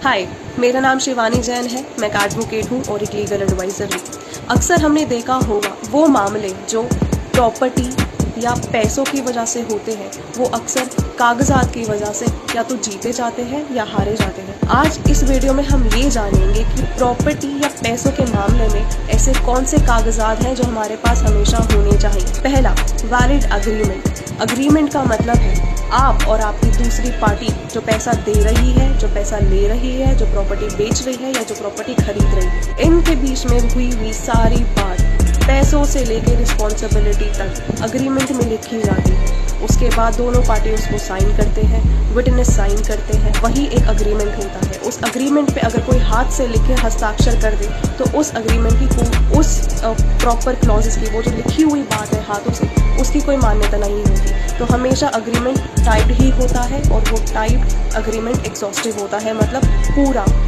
हाय, मेरा नाम शिवानी जैन है। मैं एक एडवोकेट हूँ और एक लीगल एडवाइज़र हूँ। अक्सर हमने देखा होगा वो मामले जो प्रॉपर्टी या पैसों की वजह से होते हैं, वो अक्सर कागजात की वजह से या तो जीते जाते हैं या हारे जाते हैं। आज इस वीडियो में हम ये जानेंगे कि प्रॉपर्टी या पैसों के मामले में ऐसे कौन से कागजात हैं जो हमारे पास हमेशा होने चाहिए। पहला, वैलिड अग्रीमेंट। अग्रीमेंट का मतलब है आप और आपकी दूसरी पार्टी जो पैसा दे रही है, जो पैसा ले रही है, जो प्रॉपर्टी बेच रही है या जो प्रॉपर्टी खरीद रही है, इनके बीच में हुई सारी बात पैसों से लेकर रिस्पॉन्सिबिलिटी तक अग्रीमेंट में लिखी जाती है। उसके बाद दोनों पार्टी उसको साइन करते हैं, विटनेस साइन करते हैं, वही एक अग्रीमेंट होता है। उस अग्रीमेंट पे अगर कोई हाथ से लिखे हस्ताक्षर कर दे तो उस अग्रीमेंट की उस प्रॉपर क्लॉजेस की, वो जो लिखी हुई बात है हाथों से, उसकी कोई मान्यता नहीं होती। तो हमेशा अग्रीमेंट टाइप्ड ही होता है और वो टाइप्ड अग्रीमेंट एग्जॉस्टिव होता है, मतलब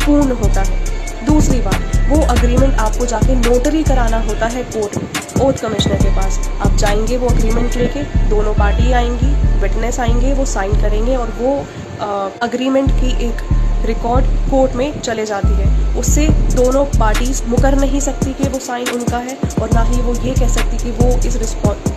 पूर्ण होता है। दूसरी बात, वो अग्रीमेंट आपको जाके नोटरी कराना होता है कोर्ट में, ओथ कमिश्नर के पास। आप जाएंगे वो अग्रीमेंट लेके, दोनों पार्टी आएंगी, विटनेस आएंगे, वो साइन करेंगे और वो अग्रीमेंट की एक रिकॉर्ड कोर्ट में चले जाती है। उससे दोनों पार्टीज मुकर नहीं सकती कि वो साइन उनका है और ना ही वो ये कह सकती कि वो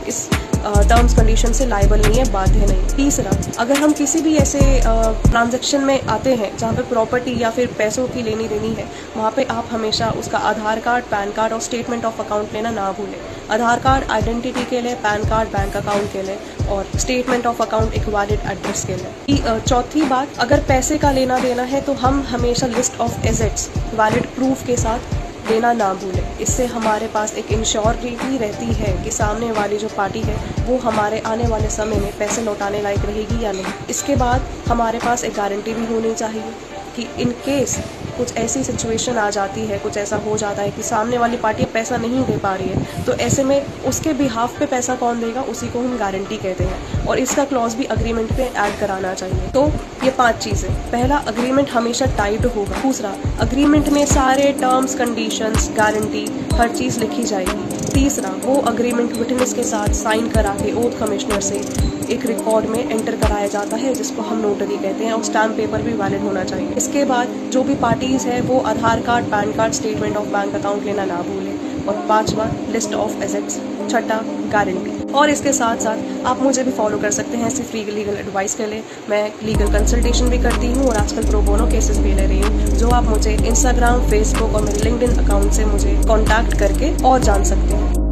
इस टर्म्स कंडीशन से लायबल नहीं है, बाध्य नहीं। तीसरा, अगर हम किसी भी ऐसे ट्रांजैक्शन में आते हैं जहाँ पे प्रॉपर्टी या फिर पैसों की लेनी देनी है, वहाँ पे आप हमेशा उसका आधार कार्ड, पैन कार्ड और स्टेटमेंट ऑफ अकाउंट लेना ना भूलें। आधार कार्ड आइडेंटिटी के लिए, पैन कार्ड बैंक अकाउंट के लिए और स्टेटमेंट ऑफ अकाउंट एक वैलिड एड्रेस के लिए। चौथी बात, अगर पैसे का लेना देना है तो हम हमेशा list of assets valid proof के साथ देना ना भूलें। इससे हमारे पास एक इंश्योरिटी रहती है कि सामने वाली जो पार्टी है वो हमारे आने वाले समय में पैसे लौटाने लायक रहेगी या नहीं। इसके बाद हमारे पास एक गारंटी भी होनी चाहिए कि इन केस कुछ ऐसी सिचुएशन आ जाती है, कुछ ऐसा हो जाता है कि सामने वाली पार्टी पैसा नहीं दे पा रही है, तो ऐसे में उसके बिहाफ पे पैसा कौन देगा, उसी को हम गारंटी कहते हैं और इसका क्लॉज भी अग्रीमेंट पे ऐड कराना चाहिए। तो ये 5 चीज़ें। पहला, अग्रीमेंट हमेशा टाइप्ड होगा। दूसरा, अग्रीमेंट में सारे टर्म्स, कंडीशंस, गारंटी, हर चीज़ लिखी जाएगी। तीसरा, वो अग्रीमेंट विटनेस के साथ साइन करा के ओथ कमिश्नर से एक रिकॉर्ड में एंटर कराया जाता है, जिसको हम नोटरी कहते हैं, और स्टैम्प पेपर भी वैलिड होना चाहिए। इसके बाद जो भी पार्टीज है वो Aadhaar card, PAN card, statement of bank account लेना ना भूलें। और 5वां, लिस्ट ऑफ एसेट्स। छठा, गारंटी। और इसके साथ साथ आप मुझे भी फॉलो कर सकते हैं ऐसी फ्री लीगल एडवाइस के लिए। मैं लीगल कंसल्टेशन भी करती हूँ और आजकल प्रो बोनो केसेस भी ले रही हूँ, जो आप मुझे इंस्टाग्राम, फेसबुक और मेरे लिंक्डइन अकाउंट से मुझे कॉन्टैक्ट करके और जान सकते हैं।